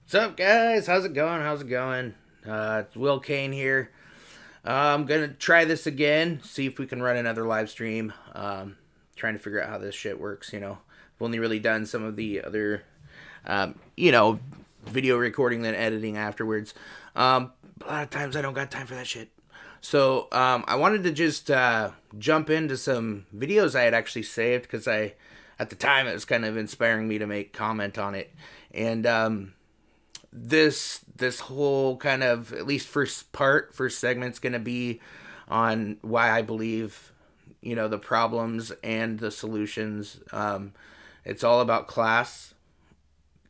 What's up, guys? How's it going? It's Will Kane here. I'm gonna try this again, see if we can run another live stream. Trying to figure out how this shit works. I've only really done some of the other, um, you know, video recording then editing afterwards. A lot of times I don't got time for that shit. So I wanted to just jump into some videos I had actually saved because at the time, it was kind of inspiring me to make comment on it, and this whole kind of at least first segment's going to be on why I believe the problems and the solutions. It's all about class,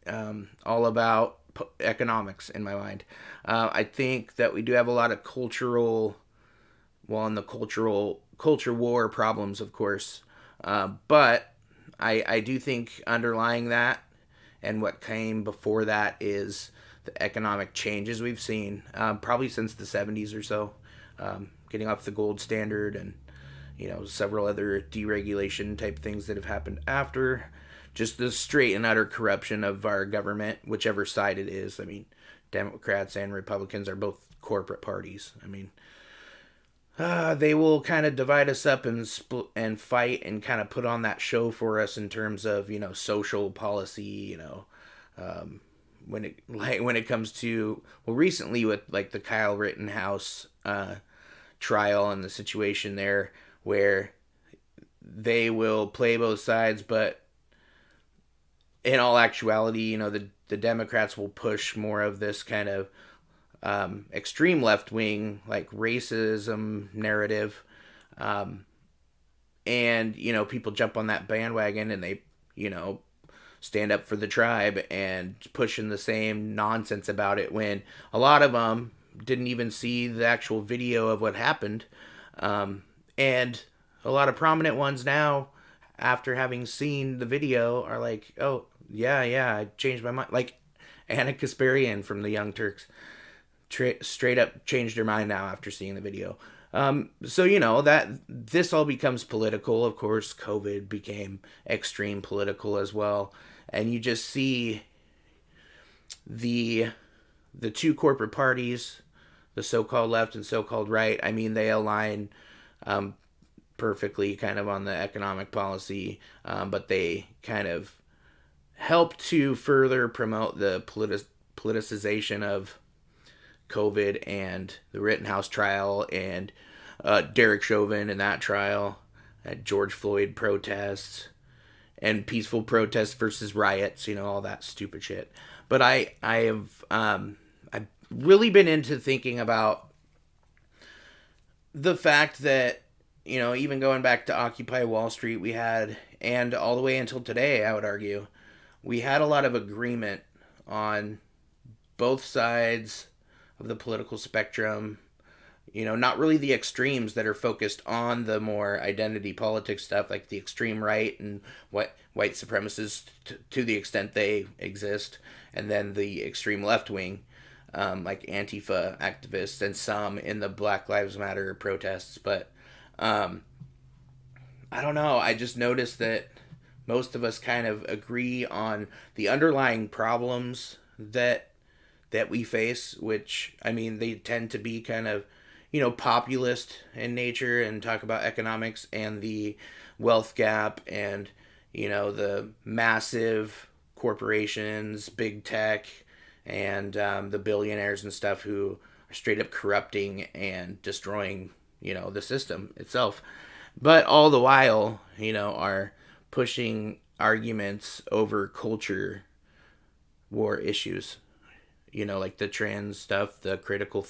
all about economics in my mind. I think that we do have a lot of in the culture war problems, of course, but I do think underlying that and what came before that is the economic changes we've seen, probably since the 70s or so, getting off the gold standard and several other deregulation type things that have happened after. Just the straight and utter corruption of our government, whichever side it is. I mean, Democrats and Republicans are both corporate parties. I mean, they will kind of divide us up and fight and kind of put on that show for us in terms of social policy. When it comes to, well, recently with like the Kyle Rittenhouse trial and the situation there where they will play both sides, but in all actuality, the Democrats will push more of this kind of extreme left wing, like racism narrative. And, people jump on that bandwagon and they, stand up for the tribe and pushing the same nonsense about it when a lot of them didn't even see the actual video of what happened. And a lot of prominent ones now, after having seen the video, are like, oh, yeah, I changed my mind. Like Anna Kasparian from the Young Turks straight up changed her mind now after seeing the video. So that this all becomes political. Of course, COVID became extreme political as well, and you just see the two corporate parties, the so-called left and so-called right. I mean, they align perfectly, kind of on the economic policy, but they kind of help to further promote the politicization of COVID and the Rittenhouse trial and Derek Chauvin in that trial, George Floyd protests and peaceful protests versus riots, all that stupid shit. But I've really been into thinking about the fact that even going back to Occupy Wall Street, we had, and all the way until today, I would argue, we had a lot of agreement on both sides of the political spectrum. Not really the extremes that are focused on the more identity politics stuff, like the extreme right and what white supremacists to the extent they exist, and then the extreme left wing, like Antifa activists and some in the Black Lives Matter protests. But I don't know. I just noticed that most of us kind of agree on the underlying problems that we face, which, I mean, they tend to be kind of, populist in nature and talk about economics and the wealth gap and, the massive corporations, big tech, and the billionaires and stuff who are straight up corrupting and destroying, the system itself. But all the while, are pushing arguments over culture war issues, like the trans stuff, the critical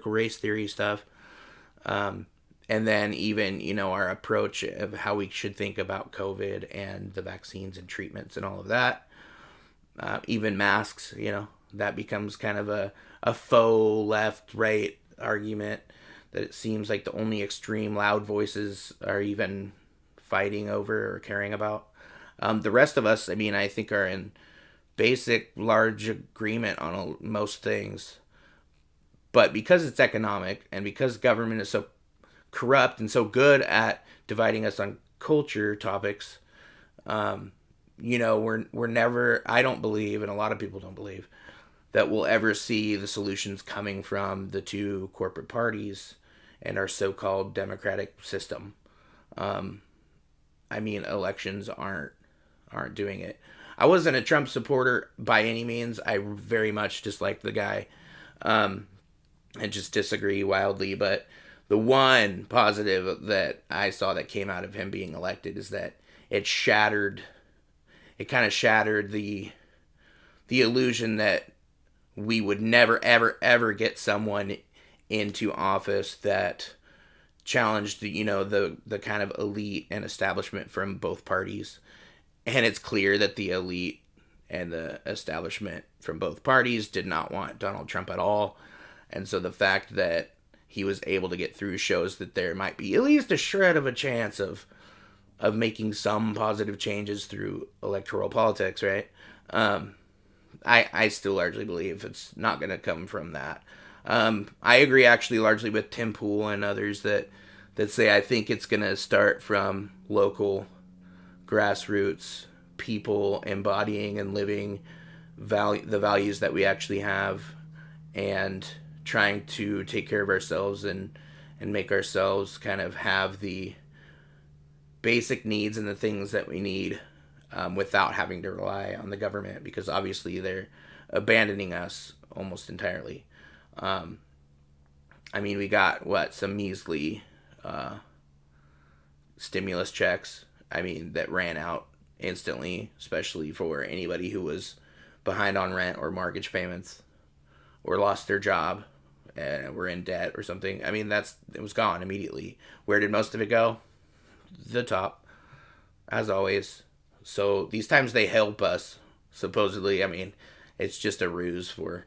race theory stuff, and then even our approach of how we should think about COVID and the vaccines and treatments and all of that, even masks. That becomes kind of a faux left right argument that it seems like the only extreme loud voices are even fighting over or caring about. The rest of us, I mean, I think are in basic large agreement on most things, but because it's economic and because government is so corrupt and so good at dividing us on culture topics, we're never, I don't believe, and a lot of people don't believe, that we'll ever see the solutions coming from the two corporate parties and our so-called democratic system. Elections aren't doing it. I wasn't a Trump supporter by any means. I very much disliked the guy, and just disagree wildly. But the one positive that I saw that came out of him being elected is that it kind of shattered the illusion that we would never, ever, ever get someone into office that challenged the kind of elite and establishment from both parties. And it's clear that the elite and the establishment from both parties did not want Donald Trump at all. And so the fact that he was able to get through shows that there might be at least a shred of a chance of making some positive changes through electoral politics, right? I still largely believe it's not going to come from that. I agree actually largely with Tim Pool and others that say I think it's going to start from local grassroots people embodying and living the values that we actually have, and trying to take care of ourselves and make ourselves kind of have the basic needs and the things that we need, without having to rely on the government, because obviously they're abandoning us almost entirely. We got some measly stimulus checks, that ran out instantly, especially for anybody who was behind on rent or mortgage payments or lost their job and were in debt or something. It was gone immediately. Where did most of it go? The top, as always. So these times they help us, supposedly. It's just a ruse for,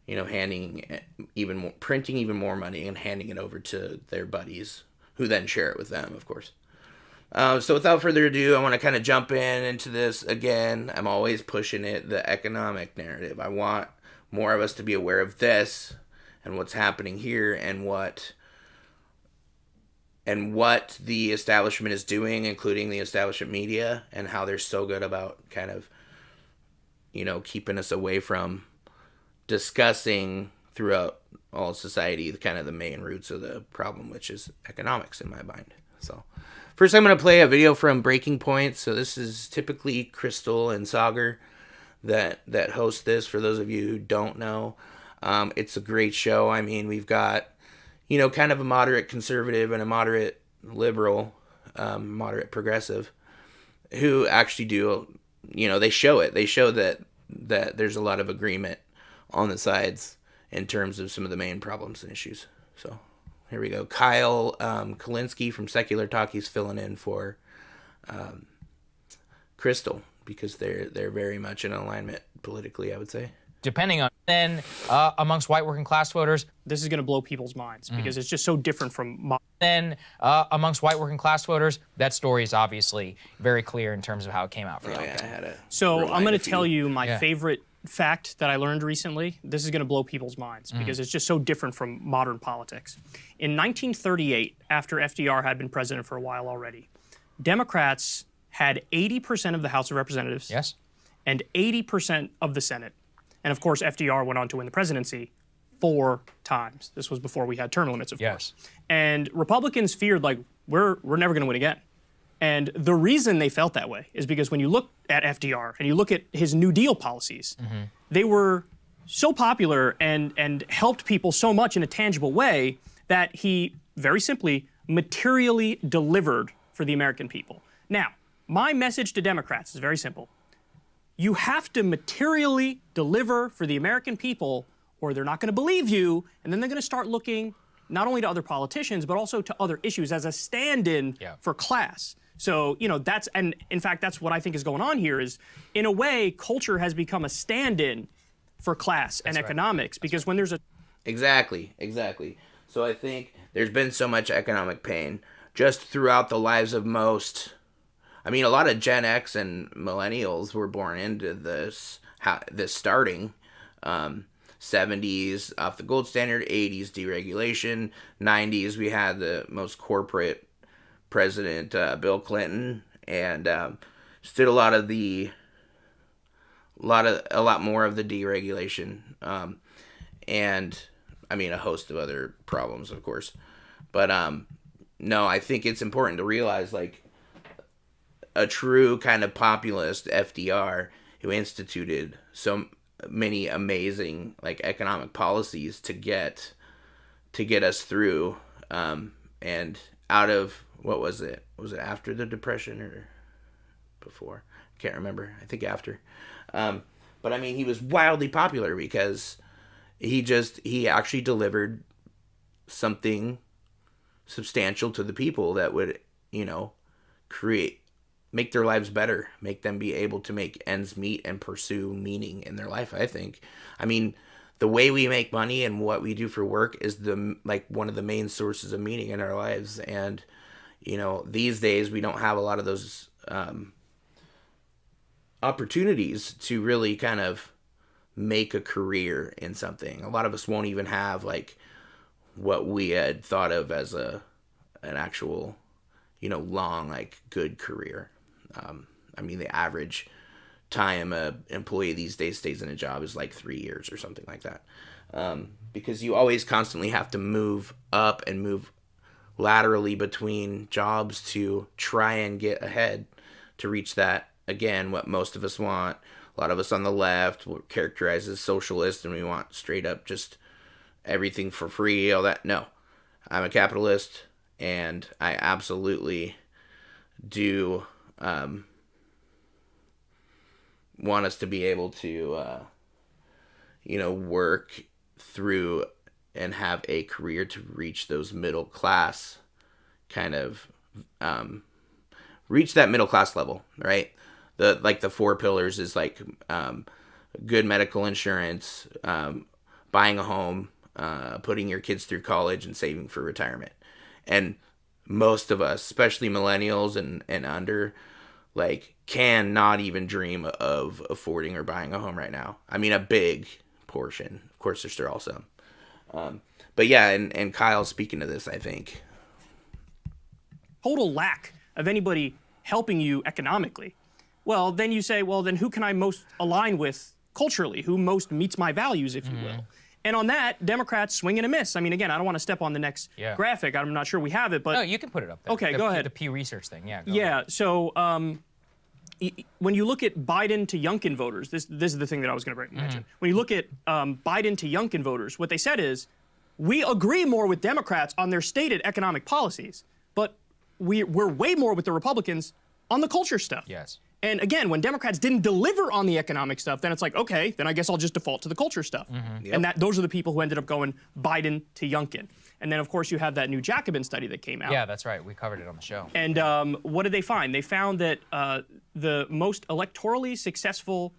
printing even more money and handing it over to their buddies, who then share it with them, of course. So without further ado, I want to kind of jump into this again. I'm always pushing it, the economic narrative. I want more of us to be aware of this and what's happening here, and what the establishment is doing, including the establishment media, and how they're so good about kind of, keeping us away from discussing throughout all society the kind of the main roots of the problem, which is economics in my mind. So first I'm going to play a video from Breaking Point. So this is typically Crystal and Sagar that host this, for those of you who don't know. It's a great show. We've got, kind of a moderate conservative and a moderate liberal, moderate progressive, who actually do, they show it. They show that there's a lot of agreement on the sides in terms of some of the main problems and issues. So here we go. Kyle Kalinske from Secular Talk, he's filling in for Crystal, because they're very much in alignment politically, I would say. Depending on then amongst white working class voters, this is going to blow people's minds because it's just so different from then amongst white working class voters, that story is obviously very clear in terms of how it came out for you. So I'm going to tell you my favorite fact that I learned recently. This is going to blow people's minds because it's just so different from modern politics. In 1938, after FDR had been president for a while already, Democrats had 80% of the House of Representatives, and 80% of the Senate. And of course, FDR went on to win the presidency 4 times. This was before we had term limits, of course. And Republicans feared, we're never going to win again. And the reason they felt that way is because when you look at FDR and you look at his New Deal policies, they were so popular and helped people so much in a tangible way that he, very simply, materially delivered for the American people. Now, my message to Democrats is very simple. You have to materially deliver for the American people, or they're not going to believe you, and then they're going to start looking not only to other politicians, but also to other issues as a stand-in for class. So, and in fact, that's what I think is going on here is, in a way, culture has become a stand-in for class and economics, because when there's a... Exactly. So I think there's been so much economic pain just throughout the lives of most... a lot of Gen X and millennials were born into this starting 70s off the gold standard, 80s deregulation, 90s we had the most corporate president, Bill Clinton, and did a lot more of the deregulation, and I mean a host of other problems, of course. But no, I think it's important to realize, like, a true kind of populist FDR who instituted so many amazing, like, economic policies to get us through, and out of, what was it? Was it after the Depression or before? I can't remember. I think after. But I mean, he was wildly popular because he actually delivered something substantial to the people that would, make their lives better, make them be able to make ends meet and pursue meaning in their life, I think. I mean, the way we make money and what we do for work is one of the main sources of meaning in our lives. And, these days we don't have a lot of those opportunities to really kind of make a career in something. A lot of us won't even have, like, what we had thought of as an actual, long, like, good career. I mean, the average time a employee these days stays in a job is like 3 years or something like that. Because you always constantly have to move up and move laterally between jobs to try and get ahead to reach that, again, what most of us want. A lot of us on the left will characterize as socialist, and we want straight up just everything for free, all that. No, I'm a capitalist, and I absolutely do want us to be able to, work through and have a career to reach those middle class kind of, reach that middle class level, right? The 4 pillars is like, good medical insurance, buying a home, putting your kids through college, and saving for retirement. And most of us, especially millennials and under, like, cannot even dream of affording or buying a home right now. I mean, a big portion. Of course, there's still some. But yeah, and Kyle's speaking to this, I think. Total lack of anybody helping you economically. Well, then you say, well, then who can I most align with culturally? Who most meets my values, if you will? And on that, Democrats swing and a miss. I mean, again, I don't want to step on the next graphic. I'm not sure we have it, but... No, you can put it up there. Okay, go ahead. The Pew Research thing, yeah. Yeah, so when you look at Biden to Youngkin voters, this is the thing that I was going to mention. When you look at Biden to Youngkin voters, what they said is, we agree more with Democrats on their stated economic policies, but we're way more with the Republicans on the culture stuff. Yes. And again, when Democrats didn't deliver on the economic stuff, then it's like, okay, then I guess I'll just default to the culture stuff. Yep. And those are the people who ended up going Biden to Youngkin. And then, of course, you have that new Jacobin study that came out. Yeah, that's right. We covered it on the show. And what did they find? They found that the most electorally successful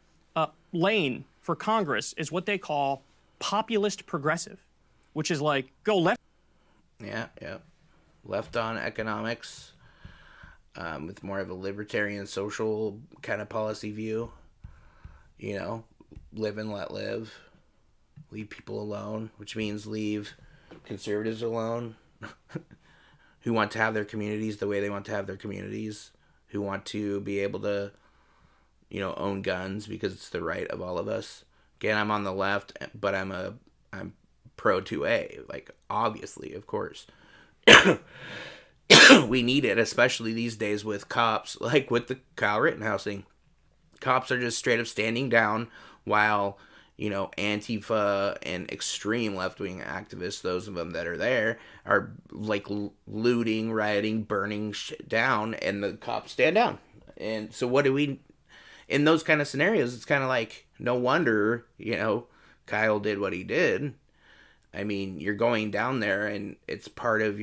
lane for Congress is what they call populist progressive, which is like, go left. Yeah. Left on economics. With more of a libertarian social kind of policy view. Live and let live. Leave people alone, which means leave conservatives alone who want to have their communities the way they want to have their communities, who want to be able to, own guns because it's the right of all of us. Again, I'm on the left, but I'm pro 2A, like, obviously, of course. We need it, especially these days with cops, like with the Kyle Rittenhouse thing. Cops are just straight up standing down while, Antifa and extreme left-wing activists, those of them that are there, are like looting, rioting, burning shit down, and the cops stand down. And so what do we, in those kind of scenarios, it's kind of like, no wonder, Kyle did what he did. I mean, you're going down there and it's part of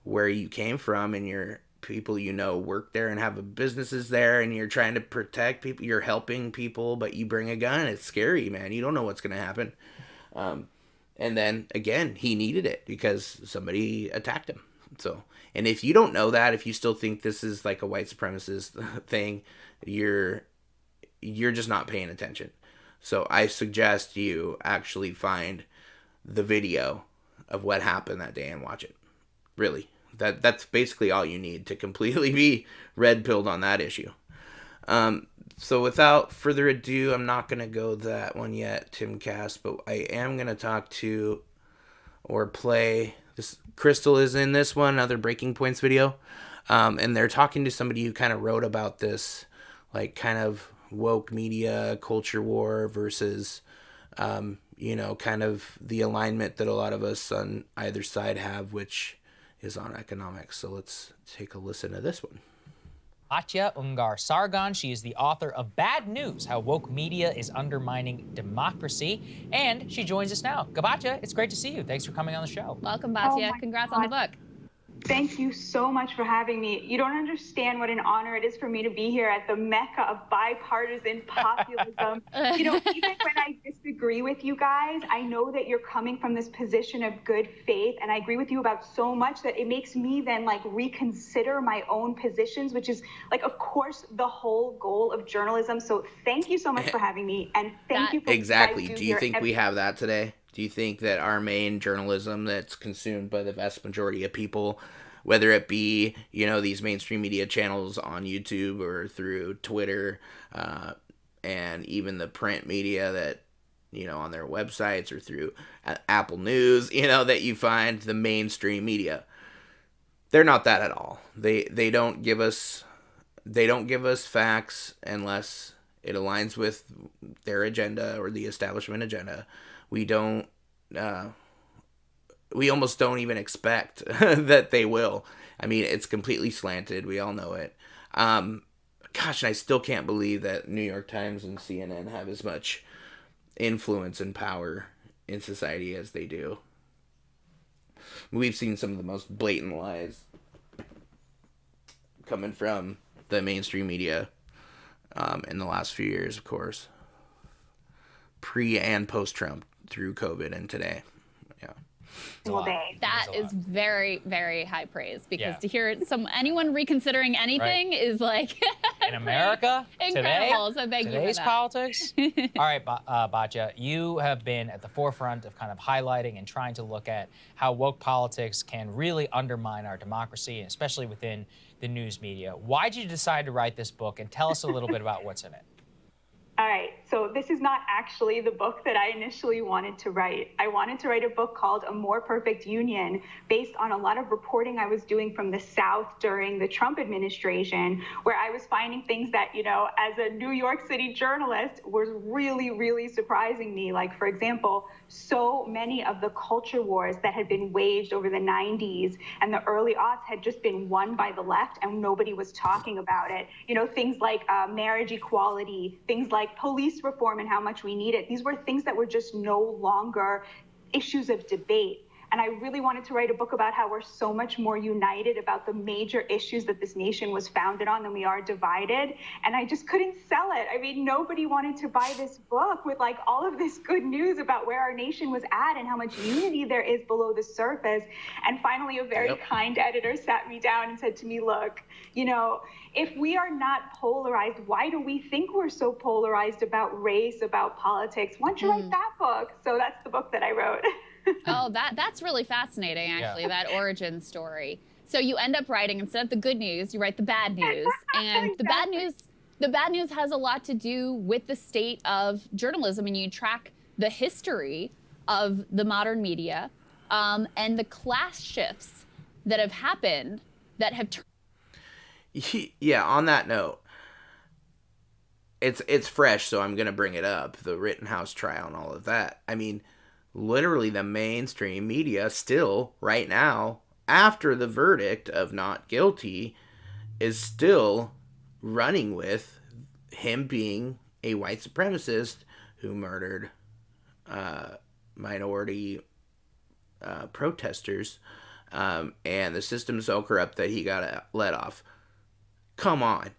where you came from, and your people work there and have businesses there, and you're trying to protect people, you're helping people, but you bring a gun. It's scary, man. You don't know what's going to happen. And then again, he needed it because somebody attacked him. So, and if you don't know that, if you still think this is like a white supremacist thing, you're just not paying attention. So I suggest you actually find the video of what happened that day and watch it. Really. That's basically all you need to completely be red-pilled on that issue. So without further ado, I'm not going to go that one yet, Timcast, but I am going to talk to or play this. Crystal is in this one, another Breaking Points video. And they're talking to somebody who kind of wrote about this, like, kind of woke media culture war versus, kind of the alignment that a lot of us on either side have, which is on economics. So let's take a listen to this one. Katya Ungar-Sargon. She is the author of Bad News, How Woke Media is Undermining Democracy. And she joins us now. Gabatya, it's great to see you. Thanks for coming on the show. Welcome, Batya. Congrats on the book. Thank you so much for having me. You don't understand what an honor it is for me to be here at the mecca of bipartisan populism. Even when I disagree with you guys, I know that you're coming from this position of good faith, and I agree with you about so much that it makes me then reconsider my own positions, which is of course the whole goal of journalism. So thank you so much for having me, and thank you for exactly. Do you think we have that today? Do you think that our main journalism that's consumed by the vast majority of people, whether it be, these mainstream media channels on YouTube or through Twitter, and even the print media that, on their websites or through Apple News, that you find the mainstream media, they're not that at all. They don't give us facts unless it aligns with their agenda or the establishment agenda. We almost don't even expect that they will. I mean, it's completely slanted. We all know it. Gosh, and I still can't believe that New York Times and CNN have as much influence and power in society as they do. We've seen some of the most blatant lies coming from the mainstream media in the last few years, of course. Pre and post-Trump, through COVID and today. That is very, very high praise, because to hear anyone reconsidering anything is in America incredible. Today, so thank today's you for that. politics. All right, Batya, you have been at the forefront of kind of highlighting and trying to look at how woke politics can really undermine our democracy, especially within the news media. Why did you decide to write this book, and tell us a little bit about what's in it? All right, so this is not actually the book that I initially wanted to write. I wanted to write a book called A More Perfect Union, based on a lot of reporting I was doing from the South during the Trump administration, where I was finding things that, as a New York City journalist, was really, really surprising me. Like, for example, so many of the culture wars that had been waged over the 90s and the early aughts had just been won by the left, and nobody was talking about it. Things like marriage equality, things like police reform and how much we need it. These were things that were just no longer issues of debate. And I really wanted to write a book about how we're so much more united about the major issues that this nation was founded on than we are divided. And I just couldn't sell it. I mean, nobody wanted to buy this book with all of this good news about where our nation was at and how much unity there is below the surface. And finally, a very kind editor sat me down and said to me, look, if we are not polarized, why do we think we're so polarized about race, about politics? Why don't you write that book? So that's the book that I wrote. Oh, that's really fascinating, actually, that origin story. So you end up writing, instead of the good news, you write the bad news. And Exactly. the bad news has a lot to do with the state of journalism, and you track the history of the modern media and the class shifts that have happened that have Yeah, on that note, it's fresh, so I'm going to bring it up. The Rittenhouse Trial and all of that. I mean, literally the mainstream media still, right now, after the verdict of not guilty, is still running with him being a white supremacist who murdered minority protesters, and the system's so corrupt that he got let off. Come on.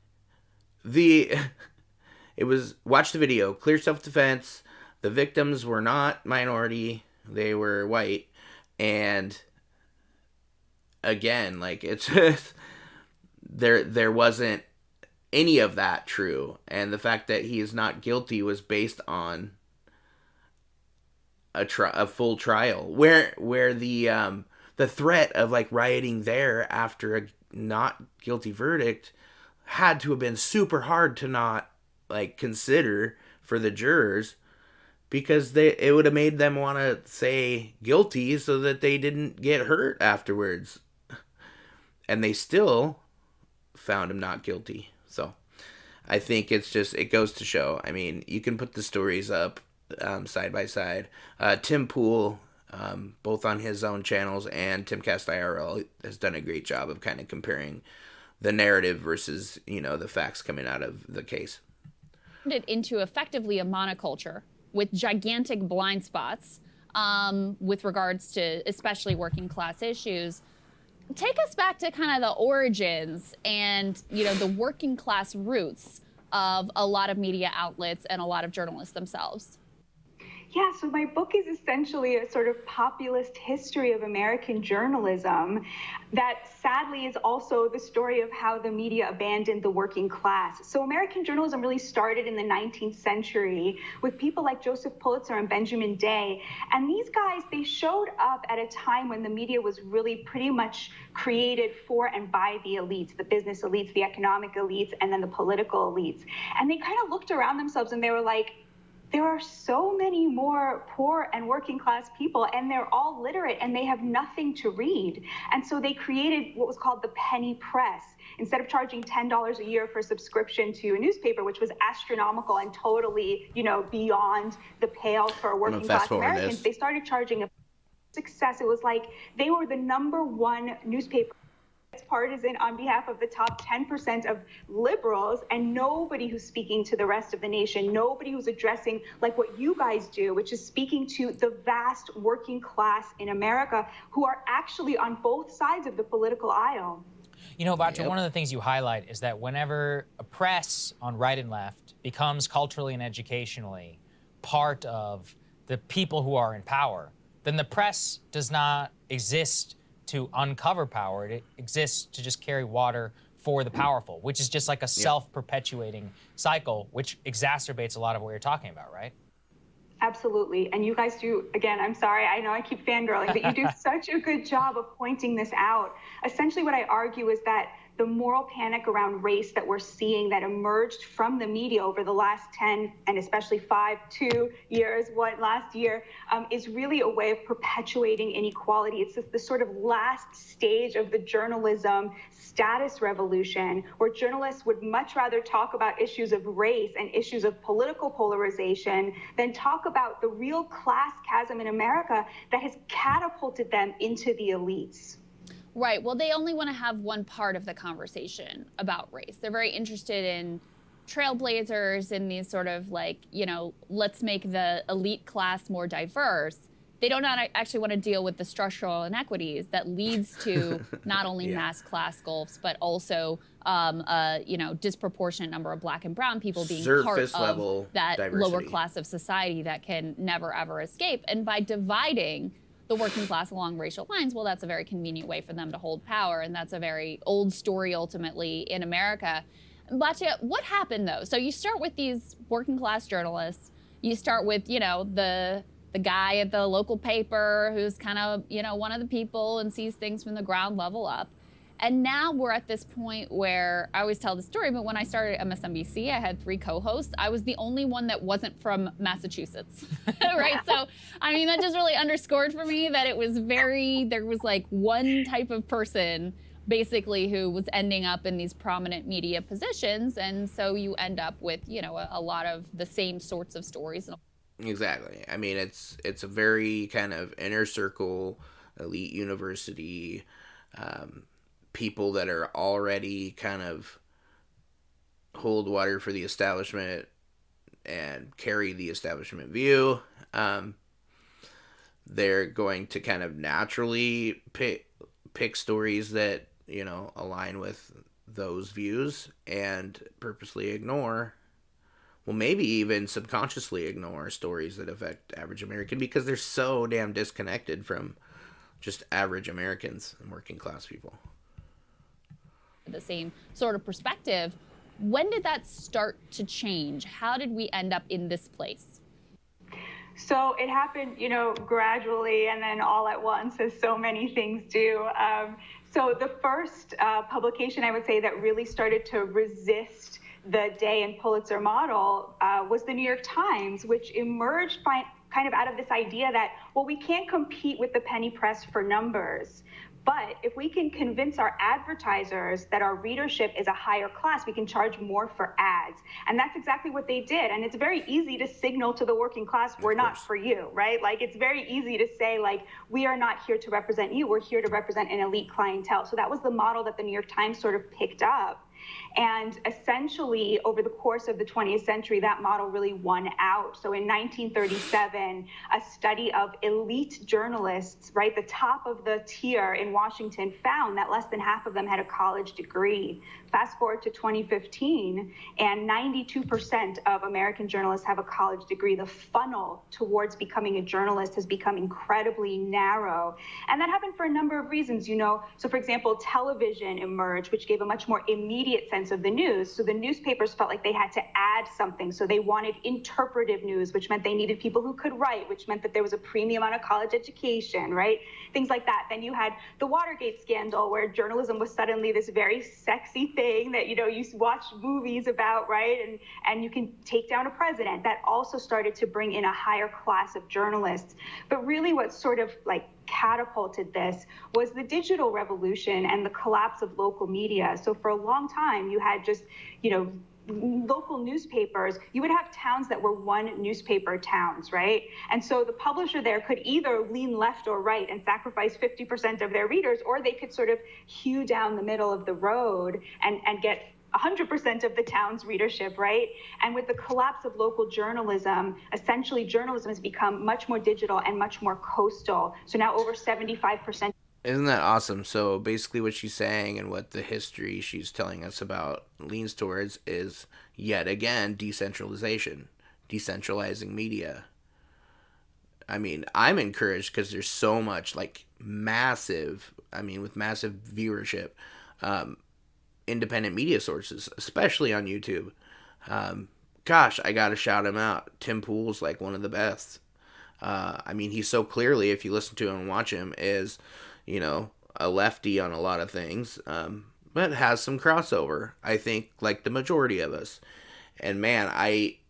It was, watch the video, clear self-defense. The victims were not minority, they were white. And again, it's there wasn't any of that true. And the fact that he is not guilty was based on a full trial, where the threat of rioting there after a not guilty verdict had to have been super hard to not like consider for the jurors, because it would have made them want to say guilty so that they didn't get hurt afterwards. And they still found him not guilty. So I think it goes to show. I mean, you can put the stories up side by side. Tim Pool, both on his own channels and Timcast IRL, has done a great job of kind of comparing the narrative versus, the facts coming out of the case. It into effectively a monoculture with gigantic blind spots with regards to especially working class issues. Take us back to kind of the origins and, the working class roots of a lot of media outlets and a lot of journalists themselves. Yeah, so my book is essentially a sort of populist history of American journalism that sadly is also the story of how the media abandoned the working class. So American journalism really started in the 19th century with people like Joseph Pulitzer and Benjamin Day. And these guys, they showed up at a time when the media was really pretty much created for and by the elites, the business elites, the economic elites, and then the political elites. And they kind of looked around themselves and they were like, there are so many more poor and working class people, and they're all literate, and they have nothing to read. And so they created what was called the penny press. Instead of charging $10 a year for a subscription to a newspaper, which was astronomical and totally, beyond the pale for working class Americans, they started charging a success. It was like they were the #1 newspaper partisan on behalf of the top 10% of liberals, and nobody who's speaking to the rest of the nation, nobody who's addressing like what you guys do, which is speaking to the vast working class in America who are actually on both sides of the political aisle. Batra, one of the things you highlight is that whenever a press on right and left becomes culturally and educationally part of the people who are in power, then the press does not exist to uncover power. It exists to just carry water for the powerful, which is just like a self-perpetuating cycle, which exacerbates a lot of what you're talking about, right? Absolutely. And you guys do, again, I'm sorry, I know I keep fangirling, but you do such a good job of pointing this out. Essentially, what I argue is that the moral panic around race that we're seeing that emerged from the media over the last 10 and especially 2 years, last year, is really a way of perpetuating inequality. It's just the sort of last stage of the journalism status revolution, where journalists would much rather talk about issues of race and issues of political polarization than talk about the real class chasm in America that has catapulted them into the elites. Right. Well, they only want to have one part of the conversation about race. They're very interested in trailblazers and these sort of like, let's make the elite class more diverse. They don't actually want to deal with the structural inequities that leads to not only mass class gulfs, but also disproportionate number of black and brown people being Surface part of that diversity. lower class of society that can never, ever escape. And by dividing the working class along racial lines, well, that's a very convenient way for them to hold power, and that's a very old story ultimately in America. Batya, what happened though? So you start with these working class journalists. You start with, the guy at the local paper who's kind of, one of the people and sees things from the ground level up. And now we're at this point where I always tell the story, but when I started at MSNBC, I had 3 co-hosts. I was the only one that wasn't from Massachusetts, right? So, that just really underscored for me that there was like one type of person basically who was ending up in these prominent media positions. And so you end up with, a lot of the same sorts of stories. Exactly. It's a very kind of inner circle, elite university, people that are already kind of hold water for the establishment and carry the establishment view. They're going to kind of naturally pick stories that, align with those views and purposely ignore, well, maybe even subconsciously ignore stories that affect average American because they're so damn disconnected from just average Americans and working class people. The same sort of perspective. When did that start to change? How did we end up in this place? So it happened, gradually and then all at once, as so many things do. So the first publication, I would say, that really started to resist the Day and Pulitzer model was the New York Times, which emerged kind of out of this idea that, well, we can't compete with the penny press for numbers. But if we can convince our advertisers that our readership is a higher class, we can charge more for ads. And that's exactly what they did. And it's very easy to signal to the working class, we're not for you, right? Like, it's very easy to say, like, we are not here to represent you. We're here to represent an elite clientele. So that was the model that the New York Times sort of picked up. And essentially, over the course of the 20th century, that model really won out. So in 1937, a study of elite journalists, right, the top of the tier in Washington, found that less than half of them had a college degree. Fast forward to 2015, and 92% of American journalists have a college degree. The funnel towards becoming a journalist has become incredibly narrow. And that happened for a number of reasons, you know. So, for example, television emerged, which gave a much more immediate sense of the news. So the newspapers felt like they had to add something. So they wanted interpretive news, which meant they needed people who could write, which meant that there was a premium on a college education, right? Things like that. Then you had the Watergate Scandal, where journalism was suddenly this very sexy thing that, you know, you watch movies about, right? And you can take down a president. That also started to bring in a higher class of journalists. But really what sort of like catapulted this was the digital revolution and the collapse of local media. So for a long time, you had just, you know, local newspapers. You would have towns that were one newspaper towns, right? And so the publisher there could either lean left or right and sacrifice 50% of their readers, or they could sort of hew down the middle of the road and get 100% of the town's readership, right? And with the collapse of local journalism, essentially journalism has become much more digital and much more coastal. So now over 75%. Isn't that awesome? So basically what she's saying and what the history she's telling us about leans towards is, yet again, decentralization, decentralizing media. I mean, I'm encouraged because there's so much, like, massive, I mean, with massive viewership, independent media sources, especially on YouTube. Gosh, I gotta shout him out. Tim Pool's like one of the best. I mean, he's so clearly, if you listen to him and watch him, is, you know, a lefty on a lot of things, but has some crossover, I think, like the majority of us. And man,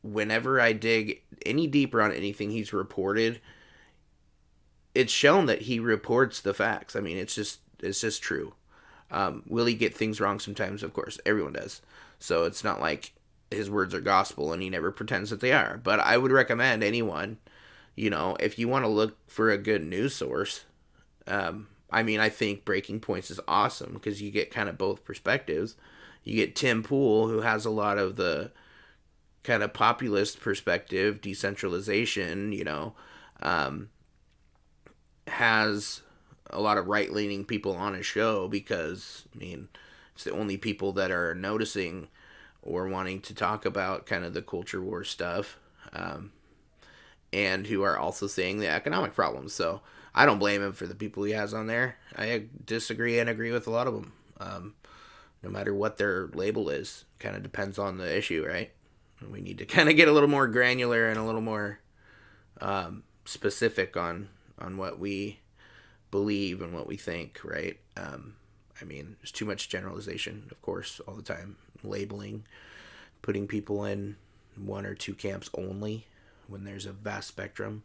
whenever I dig any deeper on anything he's reported, it's shown that he reports the facts. I mean, it's just true. Will he get things wrong sometimes? Of course, everyone does. So it's not like his words are gospel and he never pretends that they are. But I would recommend anyone, you know, if you want to look for a good news source, I mean, I think Breaking Points is awesome because you get kind of both perspectives. You get Tim Pool, who has a lot of the kind of populist perspective, decentralization, you know, has a lot of right-leaning people on his show because, I mean, it's the only people that are noticing or wanting to talk about kind of the culture war stuff, and who are also seeing the economic problems. So I don't blame him for the people he has on there. I disagree and agree with a lot of them. No matter what their label is, kind of depends on the issue, right? We need to kind of get a little more granular and a little more specific on what we believe and what we think, right? I mean, there's too much generalization, of course, all the time. Labeling, putting people in one or two camps only when there's a vast spectrum.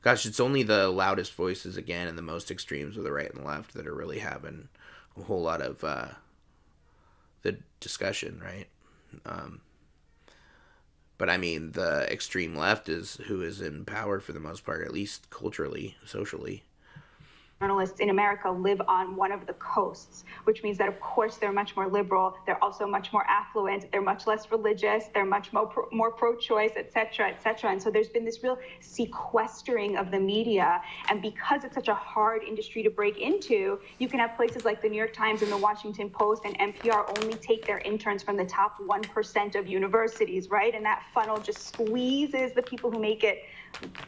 Gosh, it's only the loudest voices, again, and the most extremes of the right and the left that are really having a whole lot of the discussion, right? But I mean, the extreme left is who is in power for the most part, at least culturally, socially. Journalists in America live on one of the coasts, which means that, of course, they're much more liberal. They're also much more affluent. They're much less religious. They're much more pro-choice, et cetera, et cetera. And so there's been this real sequestering of the media. And because it's such a hard industry to break into, you can have places like the New York Times and the Washington Post and NPR only take their interns from the top 1% of universities, right? And that funnel just squeezes the people who make it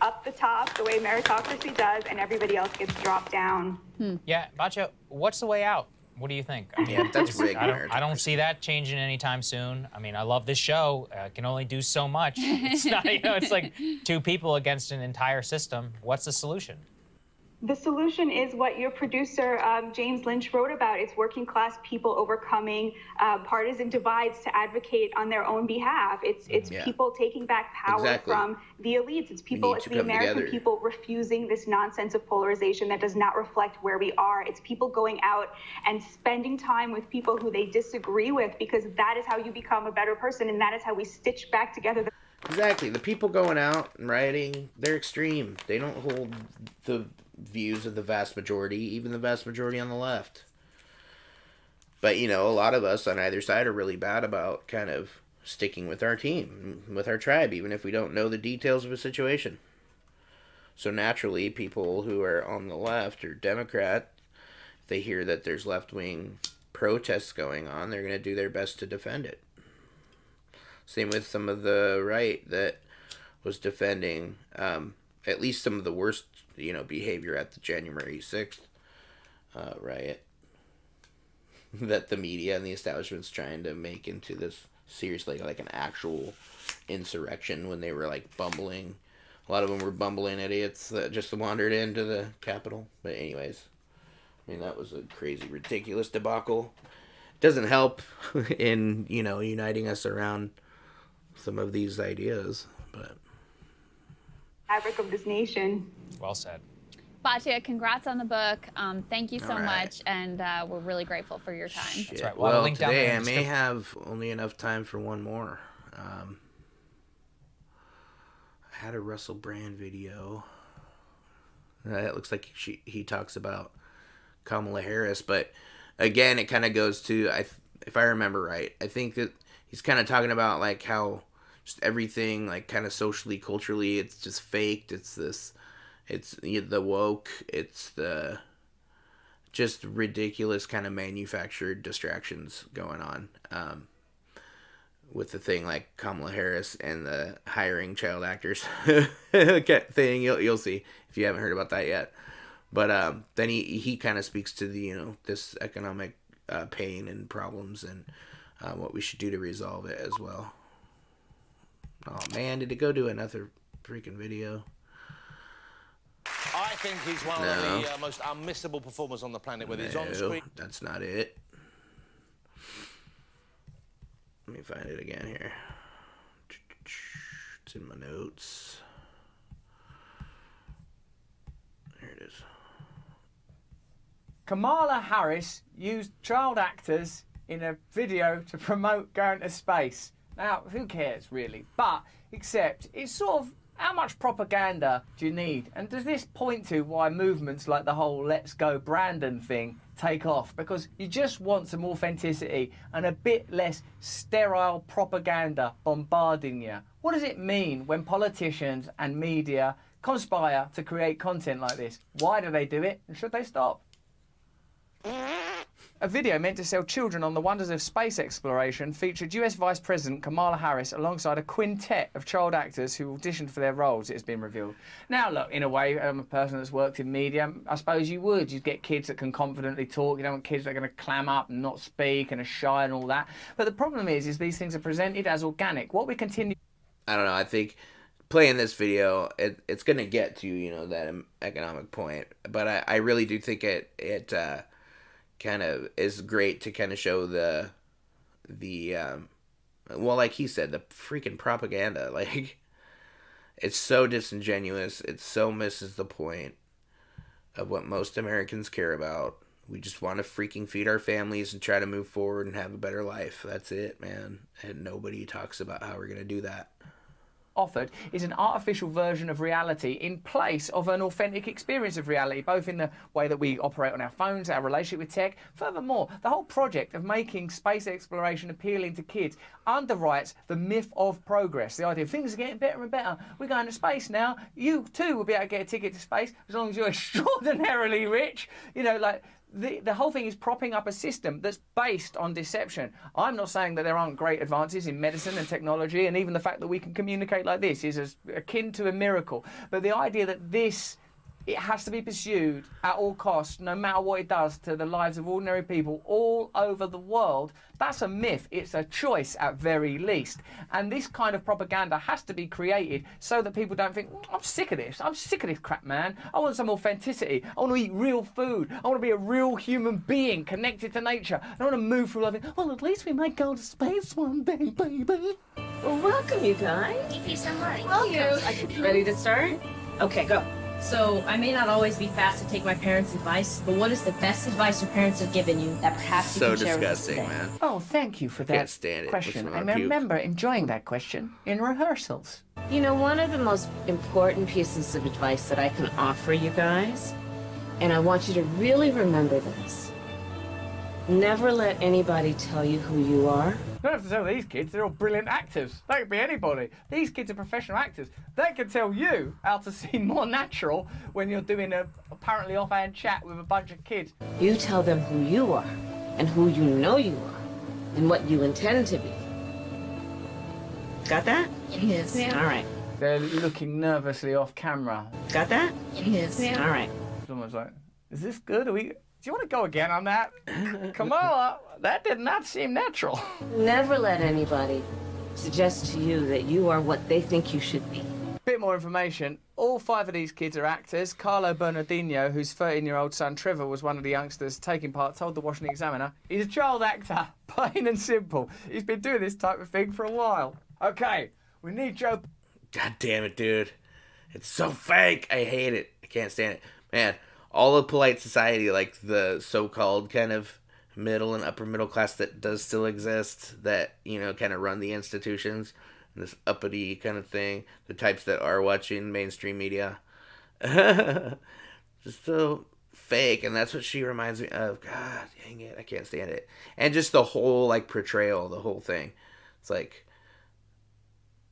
up the top the way meritocracy does, and everybody else gets dropped down. Yeah, Bacha, what's the way out? What do you think? I mean, yeah, that's rigged. I don't see that changing anytime soon. I mean, I love this show. I can only do so much. It's not, you know, it's like two people against an entire system. What's the solution? The solution is what your producer, James Lynch, wrote about. It's working class people overcoming partisan divides to advocate on their own behalf. It's people taking back power from the elites. It's people, it's the American people refusing this nonsense of polarization that does not reflect where we are. It's people going out and spending time with people who they disagree with, because that is how you become a better person, and that is how we stitch back together. Exactly. The people going out and rioting, they're extreme. They don't hold the views of the vast majority, even the vast majority on the left. But, you know, a lot of us on either side are really bad about kind of sticking with our team, with our tribe, even if we don't know the details of a situation. So naturally, people who are on the left or Democrat, if they hear that there's left-wing protests going on, they're going to do their best to defend it. Same with some of the right that was defending at least some of the worst, you know, behavior at the January 6th riot that the media and the establishment's trying to make into this seriously like an actual insurrection, when they were like bumbling. A lot of them were bumbling idiots that just wandered into the Capitol. But anyways, I mean, that was a crazy, ridiculous debacle. Doesn't help in, you know, uniting us around some of these ideas, but fabric of this nation. Well said. Batya, congrats on the book. Thank you so much, and we're really grateful for your time. Shit. That's right. Well, link down there today I in the may have only enough time for one more. I had a Russell Brand video. It looks like he talks about Kamala Harris, but again, it kind of goes to, if I remember right, I think that he's kind of talking about like how just everything, like kind of socially, culturally, it's just faked. It's the woke, it's the just ridiculous kind of manufactured distractions going on with the thing like Kamala Harris and the hiring child actors thing. You'll see if you haven't heard about that yet. But then he kind of speaks to the, you know, this economic pain and problems and what we should do to resolve it as well. Oh man, did it go to another freaking video? I think he's one of the most unmissable performers on the planet with his on-screen. That's not it. Let me find it again here. It's in my notes. There it is. Kamala Harris used child actors in a video to promote going to space. Now, who cares, really? But, except, it's sort of, how much propaganda do you need? And does this point to why movements like the whole Let's Go Brandon thing take off? Because you just want some authenticity and a bit less sterile propaganda bombarding you. What does it mean when politicians and media conspire to create content like this? Why do they do it? And should they stop? A video meant to sell children on the wonders of space exploration featured US Vice President Kamala Harris alongside a quintet of child actors who auditioned for their roles, it has been revealed. Now, look, in a way, I'm a person that's worked in media. I suppose you would. You'd get kids that can confidently talk. You don't want kids that are going to clam up and not speak and are shy and all that. But the problem is these things are presented as organic. What we continue... I don't know. I think playing this video, it's going to get to, you know, that economic point. But I really do think it kind of is great to kind of show the well, like he said, the freaking propaganda. Like, it's so disingenuous. It so misses the point of what most Americans care about. We just want to freaking feed our families and try to move forward and have a better life. That's it, man. And nobody talks about how we're going to do that. Offered is an artificial version of reality in place of an authentic experience of reality, both in the way that we operate on our phones, our relationship with tech. Furthermore, the whole project of making space exploration appealing to kids underwrites the myth of progress. The idea of things are getting better and better. We're going to space now. You too will be able to get a ticket to space as long as you're extraordinarily rich. You know, like, the whole thing is propping up a system that's based on deception. I'm not saying that there aren't great advances in medicine and technology, and even the fact that we can communicate like this is as akin to a miracle. But the idea that this it has to be pursued at all costs, no matter what it does to the lives of ordinary people all over the world. That's a myth. It's a choice at very least. And this kind of propaganda has to be created so that people don't think, I'm sick of this. I'm sick of this crap, man. I want some authenticity. I want to eat real food. I want to be a real human being connected to nature. I don't want to move through life. Well, at least we might go to space one day, baby. Well, welcome, you guys. Thank you so much. Welcome. Ready to start? Okay, go. So, I may not always be fast to take my parents' advice, but what is the best advice your parents have given you that perhaps you So can share with us disgusting, today? man. Oh, thank you for that Can't stand it. question. Makes me I wanna puke. remember enjoying that question in rehearsals. You know, one of the most important pieces of advice that I can offer you guys, and I want you to really remember this, never let anybody tell you who you are. You don't have to tell these kids, they're all brilliant actors. They could be anybody. These kids are professional actors. They can tell you how to seem more natural when you're doing a apparently offhand chat with a bunch of kids. You tell them who you are, and who you know you are, and what you intend to be. Got that? Yes, ma'am. All right. They're looking nervously off camera. Got that? Yes, ma'am. All right. Someone's like, is this good? Do you want to go again on that? Kamala, that did not seem natural. Never let anybody suggest to you that you are what they think you should be. Bit more information. All 5 of these kids are actors. Carlo Bernardino, whose 13-year-old son Trevor was one of the youngsters taking part, told the Washington Examiner, he's a child actor, plain and simple. He's been doing this type of thing for a while. Okay, we need Joe. God damn it, dude. It's so fake. I hate it. I can't stand it. Man, all of polite society, like the so-called kind of middle and upper middle class that does still exist, that, you know, kind of run the institutions, this uppity kind of thing, the types that are watching mainstream media. Just so fake, and that's what she reminds me of. God dang it, I can't stand it. And just the whole, like, portrayal, the whole thing. It's like,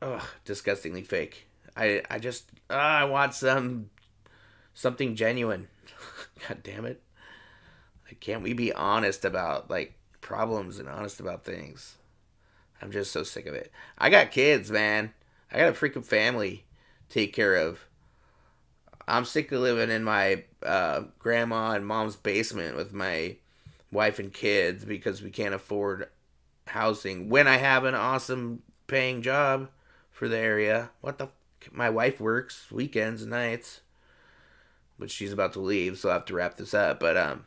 ugh, disgustingly fake. I want something genuine. God damn it. Like, can't we be honest about, like, problems and honest about things? I'm just so sick of it. I got kids, man. I got a freaking family to take care of. I'm sick of living in my grandma and mom's basement with my wife and kids because we can't afford housing when I have an awesome paying job for the area. My wife works weekends and nights, but she's about to leave, so I'll have to wrap this up. But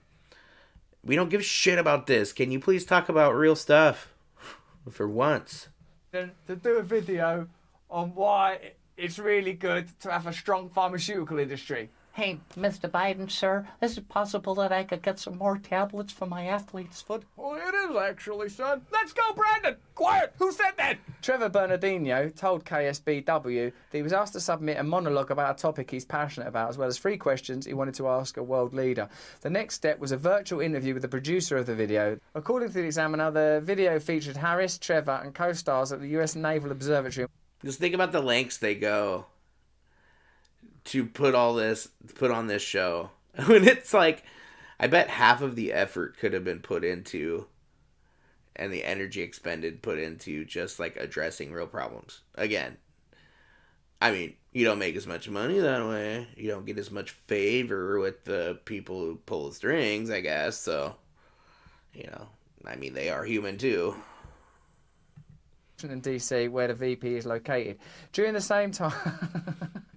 we don't give a shit about this. Can you please talk about real stuff for once? To do a video on why it's really good to have a strong pharmaceutical industry. Hey, Mr. Biden, sir, is it possible that I could get some more tablets for my athlete's foot? Oh, it is actually, son. Let's go, Brandon! Quiet! Who said that? Trevor Bernardino told KSBW that he was asked to submit a monologue about a topic he's passionate about, as well as 3 questions he wanted to ask a world leader. The next step was a virtual interview with the producer of the video. According to the Examiner, the video featured Harris, Trevor, and co-stars at the US Naval Observatory. Just think about the lengths they go to put on this show. When it's like, I bet half of the effort could have been put into, and the energy expended put into just like addressing real problems. Again, I mean, you don't make as much money that way. You don't get as much favor with the people who pull the strings, I guess. So, you know, I mean, they are human too. In DC, where the VP is located. During the same time,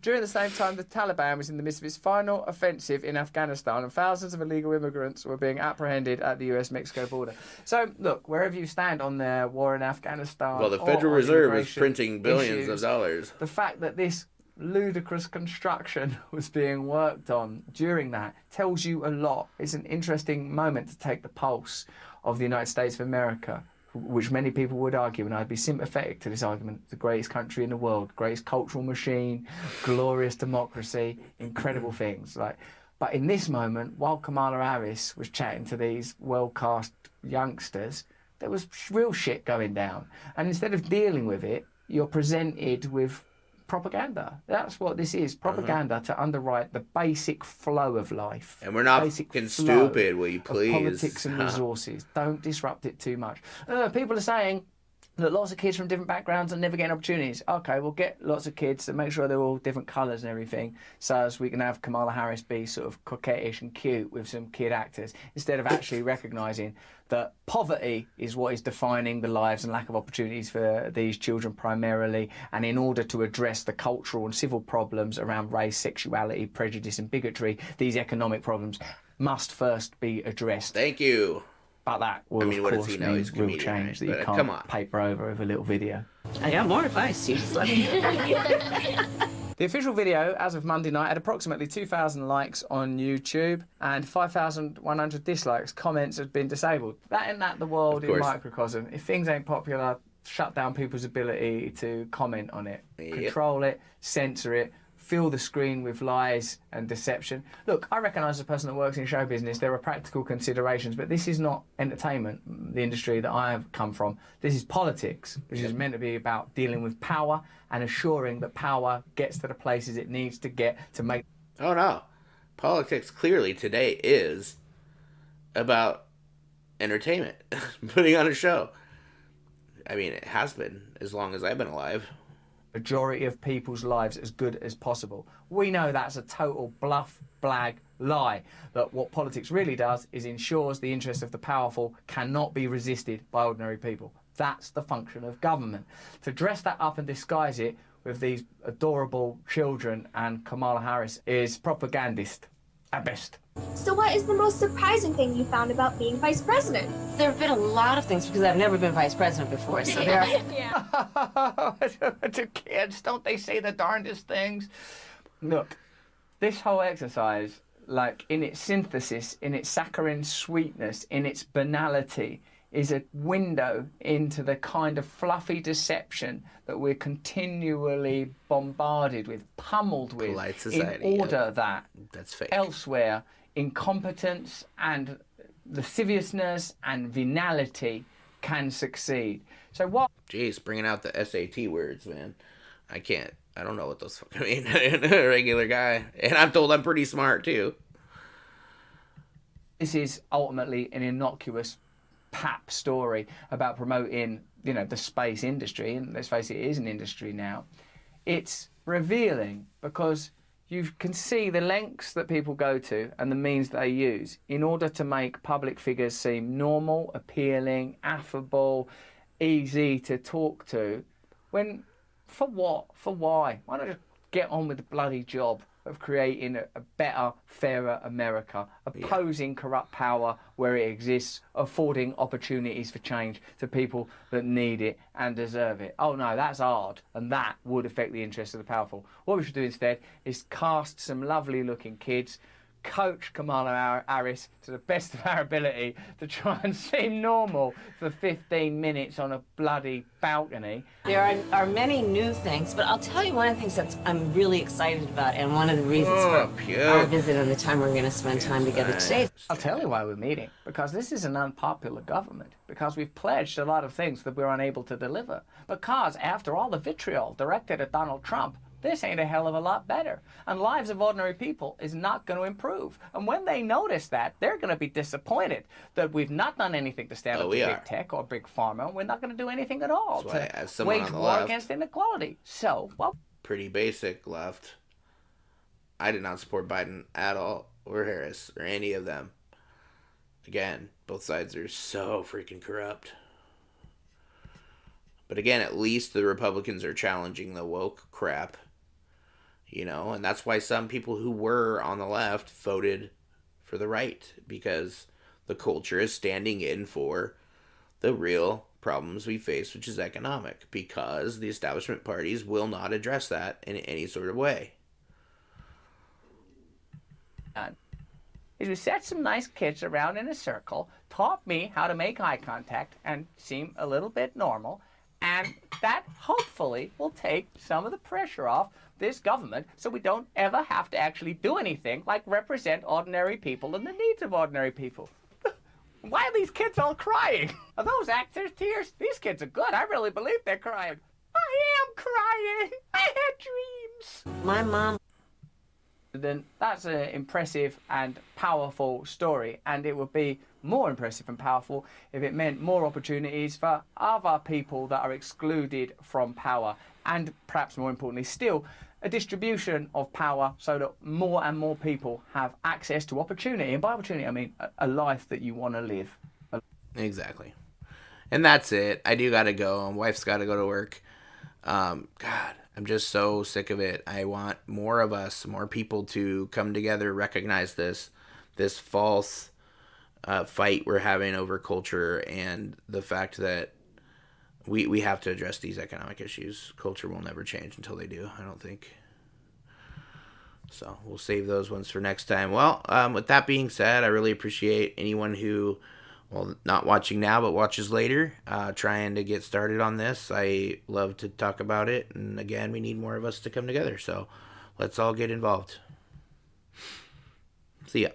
the Taliban was in the midst of its final offensive in Afghanistan, and thousands of illegal immigrants were being apprehended at the US-Mexico border. So, look, wherever you stand on the war in Afghanistan, well, the Federal Reserve is printing billions of dollars. The fact that this ludicrous construction was being worked on during that tells you a lot. It's an interesting moment to take the pulse of the United States of America, which many people would argue, and I'd be sympathetic to this argument, the greatest country in the world, greatest cultural machine, glorious democracy, incredible things. But in this moment, while Kamala Harris was chatting to these well-cast youngsters, there was real shit going down. And instead of dealing with it, you're presented with propaganda. That's what this is, propaganda to underwrite the basic flow of life. And we're not fucking stupid, will you please? Politics and resources. Don't disrupt it too much. People are saying, that lots of kids from different backgrounds are never getting opportunities. Okay, we'll get lots of kids and make sure they're all different colours and everything, so as we can have Kamala Harris be sort of coquettish and cute with some kid actors, instead of actually recognising that poverty is what is defining the lives and lack of opportunities for these children primarily. And in order to address the cultural and civil problems around race, sexuality, prejudice and bigotry, these economic problems must first be addressed. Thank you. But that will, of course, mean real change, right? That you can't paper over with a little video. I got more advice. You just let me The official video, as of Monday night, had approximately 2,000 likes on YouTube and 5,100 dislikes. Comments had been disabled. That ain't that the world in microcosm. If things ain't popular, shut down people's ability to comment on it. Yep. Control it, censor it, fill the screen with lies and deception. Look, I recognise as a person that works in show business, there are practical considerations, but this is not entertainment, the industry that I have come from. This is politics, which is meant to be about dealing with power and assuring that power gets to the places it needs to get to make... Oh no. Politics clearly today is about entertainment, putting on a show. I mean, it has been as long as I've been alive. Majority of people's lives as good as possible. We know that's a total bluff, blag, lie. That what politics really does is ensures the interests of the powerful cannot be resisted by ordinary people. That's the function of government. To dress that up and disguise it with these adorable children and Kamala Harris is propagandist at best. So what is the most surprising thing you found about being vice president? There have been a lot of things because I've never been vice president before, so there are... To kids, don't they say the darndest things? Look, this whole exercise, like in its synthesis, in its saccharine sweetness, in its banality, is a window into the kind of fluffy deception that we're continually bombarded with, pummeled with, society, in order that that's fake. Elsewhere, incompetence and lasciviousness and venality can succeed. So what... Jeez, bringing out the SAT words, man. I don't know what those fucking mean. A regular guy. And I'm told I'm pretty smart, too. This is ultimately an innocuous pap story about promoting, you know, the space industry, and let's face it, it is an industry now. It's revealing because you can see the lengths that people go to and the means they use in order to make public figures seem normal, appealing, affable, easy to talk to. When, for what? For why? Why not just get on with the bloody job of creating a better, fairer America, opposing corrupt power where it exists, affording opportunities for change to people that need it and deserve it. Oh no, that's hard, and that would affect the interests of the powerful. What we should do instead is cast some lovely looking kids, coach Kamala Harris to the best of our ability to try and seem normal for 15 minutes on a bloody balcony. There are many new things, but I'll tell you one of the things that I'm really excited about, and one of the reasons for our visit and the time we're going to spend time together today. I'll tell you why we're meeting. Because this is an unpopular government. Because we've pledged a lot of things that we're unable to deliver. Because, after all the vitriol directed at Donald Trump, this ain't a hell of a lot better. And lives of ordinary people is not going to improve. And when they notice that, they're going to be disappointed that we've not done anything to stand up to big tech or big pharma. We're not going to do anything at all to wage war against inequality. So, well... Pretty basic left. I did not support Biden at all, or Harris, or any of them. Again, both sides are so freaking corrupt. But again, at least the Republicans are challenging the woke crap. You know, and that's why some people who were on the left voted for the right, because the culture is standing in for the real problems we face, which is economic, because the establishment parties will not address that in any sort of way. Is we set some nice kids around in a circle, taught me how to make eye contact and seem a little bit normal, and that hopefully will take some of the pressure off this government so we don't ever have to actually do anything like represent ordinary people and the needs of ordinary people. Why are these kids all crying? Are those actors' tears? These kids are good. I really believe they're crying. I am crying. I had dreams. My mom... Then that's an impressive and powerful story, and it would be more impressive and powerful if it meant more opportunities for other people that are excluded from power, and perhaps more importantly still, a distribution of power so that more and more people have access to opportunity. And by opportunity, I mean a life that you want to live. Exactly. And that's it. I do got to go. My wife's got to go to work. God, I'm just so sick of it. I want more of us, more people to come together, recognize this false fight we're having over culture, and the fact that we have to address these economic issues. Culture will never change until they do, I don't think. So we'll save those ones for next time. Well, with that being said, I really appreciate anyone who, well, not watching now, but watches later, trying to get started on this. I love to talk about it. And again, we need more of us to come together. So let's all get involved. See ya.